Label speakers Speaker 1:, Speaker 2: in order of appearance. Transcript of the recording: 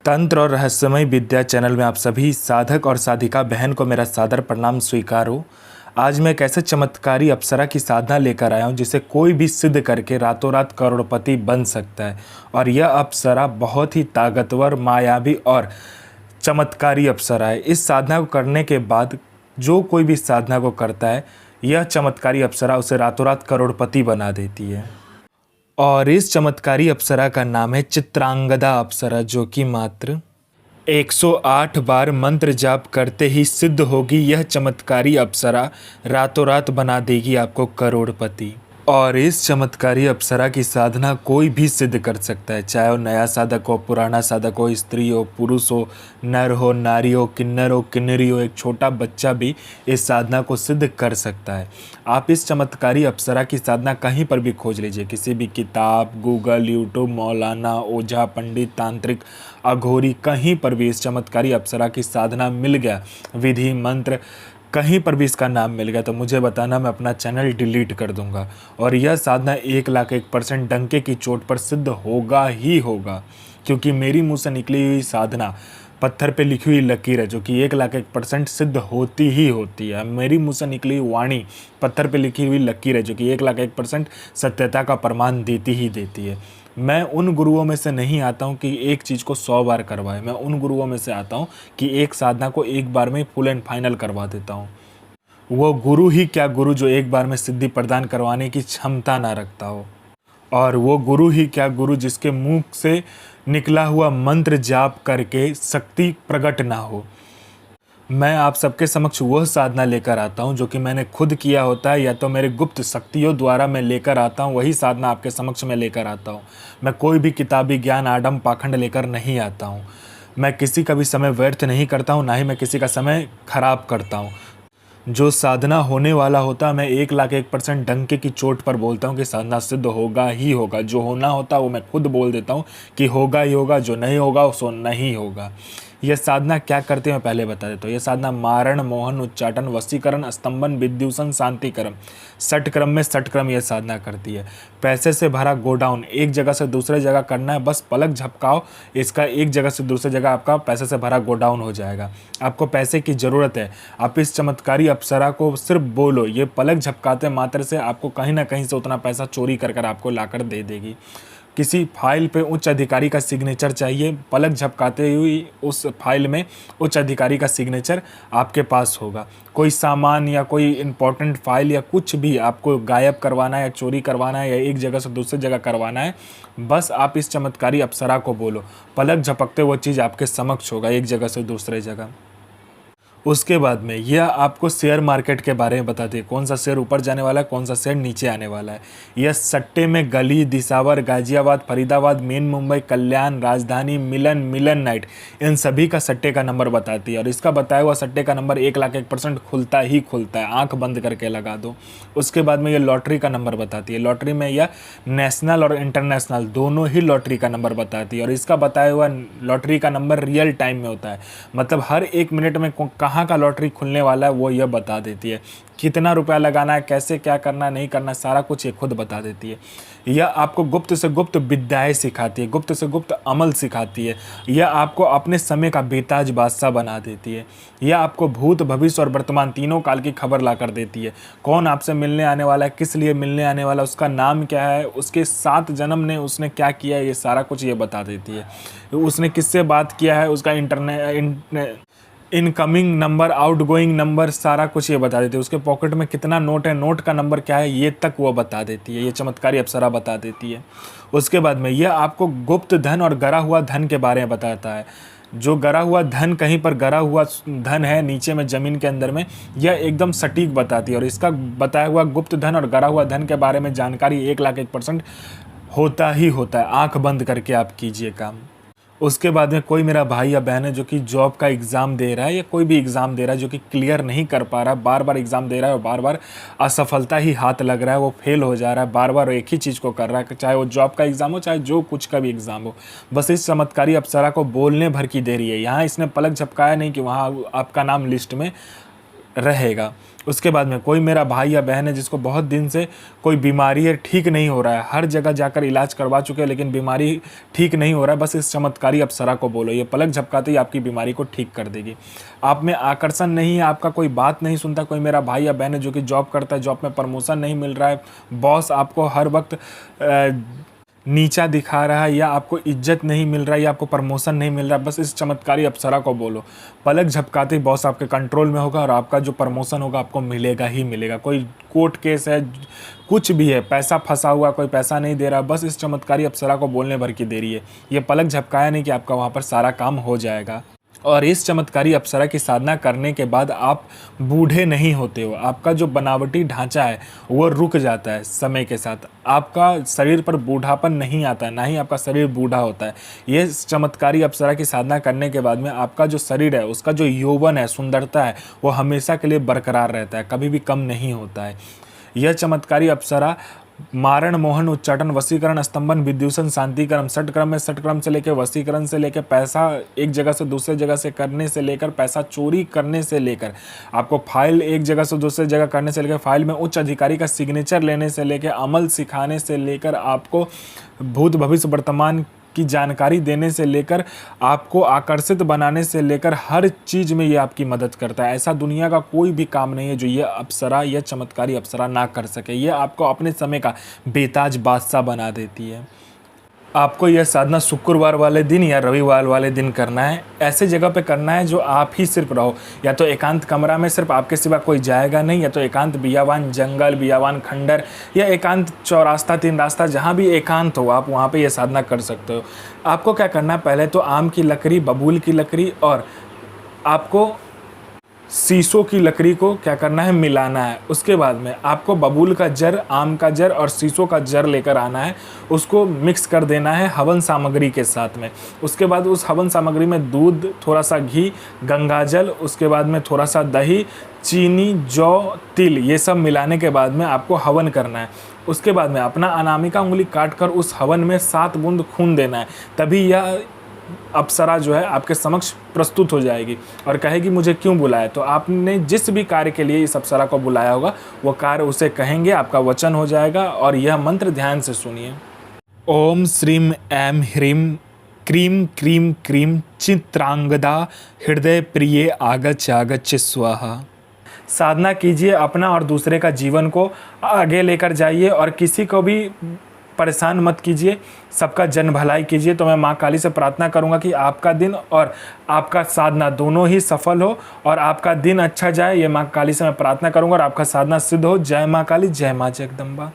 Speaker 1: तंत्र और रहस्यमय विद्या चैनल में आप सभी साधक और साधिका बहन को मेरा सादर प्रणाम स्वीकार हो। आज मैं एक ऐसे चमत्कारी अप्सरा की साधना लेकर आया हूँ जिसे कोई भी सिद्ध करके रातों रात करोड़पति बन सकता है। और यह अप्सरा बहुत ही ताकतवर, मायावी और चमत्कारी अप्सरा है। इस साधना को करने के बाद जो कोई भी साधना को करता है, यह चमत्कारी अप्सरा उसे रातों रात करोड़पति बना देती है। और इस चमत्कारी अप्सरा का नाम है चित्रांगदा अप्सरा, जो कि मात्र 108 बार मंत्र जाप करते ही सिद्ध होगी। यह चमत्कारी अप्सरा रातों रात बना देगी आपको करोड़पति। और इस चमत्कारी अप्सरा की साधना कोई भी सिद्ध कर सकता है, चाहे वो नया साधक हो, पुराना साधक हो, स्त्री हो, पुरुष हो, नर हो, नारी हो, किन्नरी हो, एक छोटा बच्चा भी इस साधना को सिद्ध कर सकता है। आप इस चमत्कारी अप्सरा की साधना कहीं पर भी खोज लीजिए, किसी भी किताब, गूगल, यूट्यूब, मौलाना, ओझा, पंडित, तांत्रिक, अघोरी, कहीं पर भी इस चमत्कारी अप्सरा की साधना मिल गया, विधि मंत्र कहीं पर भी इसका नाम मिल गया तो मुझे बताना, मैं अपना चैनल डिलीट कर दूंगा। और यह साधना 1,01% डंके की चोट पर सिद्ध होगा ही होगा, क्योंकि मेरी मुंह से निकली हुई साधना पत्थर पे लिखी हुई लकीर है, जो कि 1,01% सिद्ध होती ही होती है। मेरी मुंह से निकली हुई वाणी पत्थर पे लिखी हुई लकीर है, जो कि 1,01% सत्यता का प्रमाण देती ही देती है। मैं उन गुरुओं में से नहीं आता हूँ कि एक चीज़ को 100 बार करवाए। मैं उन गुरुओं में से आता हूँ कि एक साधना को एक बार में फुल एंड फाइनल करवा देता हूँ। वो गुरु ही क्या गुरु जो एक बार में सिद्धि प्रदान करवाने की क्षमता ना रखता हो। और वो गुरु ही क्या गुरु जिसके मुंह से निकला हुआ मंत्र जाप करके शक्ति प्रकट ना हो। मैं आप सबके समक्ष वह साधना लेकर आता हूं जो कि मैंने खुद किया होता है, या तो मेरे गुप्त शक्तियों द्वारा मैं लेकर आता हूं, वही साधना आपके समक्ष में लेकर आता हूं। मैं कोई भी किताबी ज्ञान, आडम पाखंड लेकर नहीं आता हूं। मैं किसी का भी समय व्यर्थ नहीं करता हूं, ना ही मैं किसी का समय खराब करता हूं। जो साधना होने वाला होता है, मैं 1,01% डंके की चोट पर बोलता हूँ कि साधना सिद्ध होगा ही होगा। जो होना होता है वो मैं खुद बोल देता हूँ कि होगा ही होगा, जो नहीं होगा सो नहीं होगा। यह साधना क्या करते हैं मैं पहले बता देता हूँ। यह साधना मारण, मोहन, उच्चाटन, वशीकरण, स्तंभन, विद्युषण, शांतिक्रम, 60 क्रम में 60 क्रम यह साधना करती है। पैसे से भरा गोडाउन एक जगह से दूसरे जगह करना है, बस पलक झपकाओ, इसका एक जगह से दूसरी जगह आपका पैसे से भरा गोडाउन हो जाएगा। आपको पैसे की ज़रूरत है, आप इस चमत्कारी अप्सरा को सिर्फ बोलो, ये पलक झपकाते मात्र से आपको कहीं ना कहीं से उतना पैसा चोरी कर आपको लाकर दे देगी। किसी फाइल पे उच्च अधिकारी का सिग्नेचर चाहिए, पलक झपकाते हुई उस फाइल में उच्च अधिकारी का सिग्नेचर आपके पास होगा। कोई सामान या कोई इम्पोर्टेंट फाइल या कुछ भी आपको गायब करवाना है या चोरी करवाना है या एक जगह से दूसरी जगह करवाना है, बस आप इस चमत्कारी अप्सरा को बोलो, पलक झपकते वो चीज़ आपके समक्ष होगा एक जगह से दूसरे जगह। उसके बाद में यह आपको शेयर मार्केट के बारे में बताती है, कौन सा शेयर ऊपर जाने वाला है, कौन सा शेयर नीचे आने वाला है। यह सट्टे में गली, दिसावर, गाजियाबाद, फरीदाबाद, मेन मुंबई, कल्याण, राजधानी, मिलन नाइट, इन सभी का सट्टे का नंबर बताती है। और इसका बताया हुआ सट्टे का नंबर 1,01% खुलता ही खुलता है, आंख बंद करके लगा दो। उसके बाद में यह लॉटरी का नंबर बताती है। लॉटरी में यह नेशनल और इंटरनेशनल दोनों ही लॉटरी का नंबर बताती है। और इसका बताया हुआ लॉटरी का नंबर रियल टाइम में होता है, मतलब हर 1 मिनट में कहाँ का लॉटरी खुलने वाला है वो यह बता देती है। कितना रुपया लगाना है, कैसे क्या करना नहीं करना, सारा कुछ ये खुद बता देती है। यह आपको गुप्त से गुप्त विद्याएं सिखाती है, गुप्त से गुप्त अमल सिखाती है। यह आपको अपने समय का बेताज बादशाह बना देती है। यह आपको भूत, भविष्य और वर्तमान तीनों काल की खबर ला कर देती है। कौन आपसे मिलने आने वाला है, किस लिए मिलने आने वाला है, उसका नाम क्या है, उसके 7 जन्म ने उसने क्या किया है, ये सारा कुछ ये बता देती है। उसने किससे बात किया है, उसका इनकमिंग नंबर, आउटगोइंग नंबर, सारा कुछ ये बता देती है। उसके पॉकेट में कितना नोट है, नोट का नंबर क्या है, ये तक वो बता देती है। ये चमत्कारी अप्सरा बता देती है। उसके बाद में यह आपको गुप्त धन और गरा हुआ धन के बारे में बताता है। जो गरा हुआ धन, कहीं पर गरा हुआ धन है नीचे में ज़मीन के अंदर में, यह एकदम सटीक बताती है। और इसका बताया हुआ गुप्त धन और गरा हुआ धन के बारे में जानकारी 1,01% होता ही होता है। आँख बंद करके आप कीजिए काम। उसके बाद में कोई मेरा भाई या बहन है जो कि जॉब का एग्ज़ाम दे रहा है या कोई भी एग्ज़ाम दे रहा है, जो कि क्लियर नहीं कर पा रहा है, बार बार एग्ज़ाम दे रहा है और बार बार असफलता ही हाथ लग रहा है, वो फेल हो जा रहा है, बार बार एक ही चीज़ को कर रहा है, चाहे वो जॉब का एग्ज़ाम हो, चाहे जो कुछ का भी एग्ज़ाम हो। बस इस चमत्कारी अप्सरा को बोलने भर की देरी है। यहाँ इसने पलक झपकाया नहीं कि वहाँ आपका नाम लिस्ट में रहेगा। उसके बाद में कोई मेरा भाई या बहन है जिसको बहुत दिन से कोई बीमारी है, ठीक नहीं हो रहा है, हर जगह जाकर इलाज करवा चुके हैं लेकिन बीमारी ठीक नहीं हो रहा है, बस इस चमत्कारी अप्सरा को बोलो, ये पलक झपकाते ही आपकी बीमारी को ठीक कर देगी। आप में आकर्षण नहीं है, आपका कोई बात नहीं सुनता, कोई मेरा भाई या बहन है जो कि जॉब करता है, जॉब में प्रमोशन नहीं मिल रहा है, बॉस आपको हर वक्त नीचा दिखा रहा है, या आपको इज्जत नहीं मिल रहा है, या आपको प्रमोशन नहीं मिल रहा है, बस इस चमत्कारी अप्सरा को बोलो, पलक झपकाते ही बॉस आपके कंट्रोल में होगा और आपका जो प्रमोशन होगा आपको मिलेगा ही मिलेगा। कोई कोर्ट केस है, कुछ भी है, पैसा फंसा हुआ, कोई पैसा नहीं दे रहा, बस इस चमत्कारी अप्सरा को बोलने भर की देरी है। ये पलक झपकाया नहीं कि आपका वहाँ पर सारा काम हो जाएगा। और इस चमत्कारी अप्सरा की साधना करने के बाद आप बूढ़े नहीं होते हो, आपका जो बनावटी ढांचा है वो रुक जाता है समय के साथ, आपका शरीर पर बूढ़ापन नहीं आता है, ना ही आपका शरीर बूढ़ा होता है। ये चमत्कारी अप्सरा की साधना करने के बाद में आपका जो शरीर है, उसका जो यौवन है, सुंदरता है, वो हमेशा के लिए बरकरार रहता है, कभी भी कम नहीं होता है। यह चमत्कारी अप्सरा मारण, मोहन, उच्चाटन, वशीकरण, स्तंभन, विद्युषण, शांतिकरण, षटक्रम में षटक्रम से लेकर वशीकरण से लेकर पैसा एक जगह से दूसरे जगह से करने से लेकर पैसा चोरी करने से लेकर आपको फाइल एक जगह से दूसरे जगह करने से लेकर फाइल में उच्च अधिकारी का सिग्नेचर लेने से लेकर अमल सिखाने से लेकर आपको भूत भविष्य वर्तमान की जानकारी देने से लेकर आपको आकर्षित बनाने से लेकर हर चीज़ में ये आपकी मदद करता है। ऐसा दुनिया का कोई भी काम नहीं है जो ये अप्सरा, यह चमत्कारी अप्सरा ना कर सके। ये आपको अपने समय का बेताज बादशाह बना देती है। आपको यह साधना शुक्रवार वाले दिन या रविवार वाले दिन करना है। ऐसे जगह पे करना है जो आप ही सिर्फ रहो, या तो एकांत कमरा में सिर्फ आपके सिवा कोई जाएगा नहीं, या तो एकांत बियावान जंगल, बियावान खंडर, या एकांत चौरास्ता, तीन रास्ता, जहाँ भी एकांत हो आप वहाँ पे यह साधना कर सकते हो। आपको क्या करना है, पहले तो आम की लकड़ी, बबूल की लकड़ी और आपको शीशों की लकड़ी को क्या करना है, मिलाना है। उसके बाद में आपको बबूल का जर, आम का जर और शीशों का जर लेकर आना है, उसको मिक्स कर देना है हवन सामग्री के साथ में। उसके बाद उस हवन सामग्री में दूध, थोड़ा सा घी, गंगाजल, उसके बाद में थोड़ा सा दही, चीनी, जौ, तिल, ये सब मिलाने के बाद में आपको हवन करना है। उसके बाद में अपना अनामिका उंगली काट कर उस हवन में 7 बूंद खून देना है, तभी यह अप्सरा जो है आपके समक्ष प्रस्तुत हो जाएगी और कहेगी मुझे क्यों बुलाया। तो आपने जिस भी कार्य के लिए इस अप्सरा को बुलाया होगा वो कार्य उसे कहेंगे, आपका वचन हो जाएगा। और यह मंत्र ध्यान से सुनिए। ओम श्रीम ऐं ह्रीं क्रीं क्रीं क्रीं चित्रांगदा हृदय प्रिये आगच्छ आगच्छ स्वाहा। साधना कीजिए, अपना और दूसरे का जीवन को आगे लेकर जाइए और किसी को भी परेशान मत कीजिए, सबका जन भलाई कीजिए। तो मैं माँ काली से प्रार्थना करूँगा कि आपका दिन और आपका साधना दोनों ही सफल हो और आपका दिन अच्छा जाए। ये माँ काली से मैं प्रार्थना करूँगा और आपका साधना सिद्ध हो। जय माँ काली, जय माँ जगदम्बा।